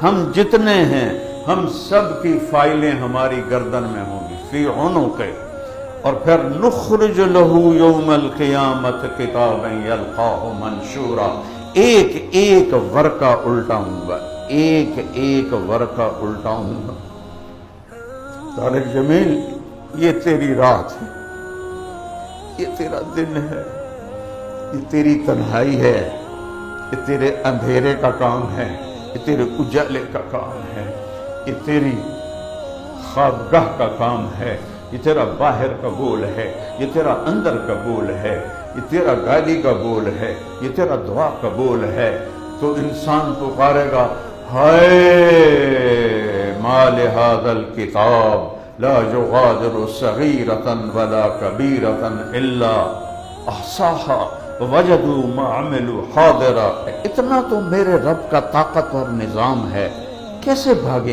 ہم جتنے ہیں ہم سب کی فائلیں ہماری گردن میں ہوں گی، فی عنق، اور پھر نخرج لہ یوم القیامت کتابا یلقاہ منشورا، ایک ایک ورقہ الٹاؤں گا، ایک ایک ورقہ الٹاؤں گا۔ طارق جمیل، یہ تیری رات ہے، یہ تیرا دن ہے، یہ تیری تنہائی ہے، یہ تیرے اندھیرے کا کام ہے، یہ تیرے اجالے کا کام ہے، یہ تیری خوابگاہ کا کام ہے، یہ تیرا باہر کا بول ہے، یہ تیرا اندر کا بول ہے، یہ تیرا گالی کا بول ہے، یہ تیرا دعا کا بول ہے۔ تو انسان پکارے گا، ہائے ما لہذا الکتاب لا یغادر صغیرۃ ولا کبیرۃ الا احصاها ووجدوا ما عملوا حاضرا۔ اتنا تو میرے رب کا طاقتور نظام ہے، کیسے بھاگیں؟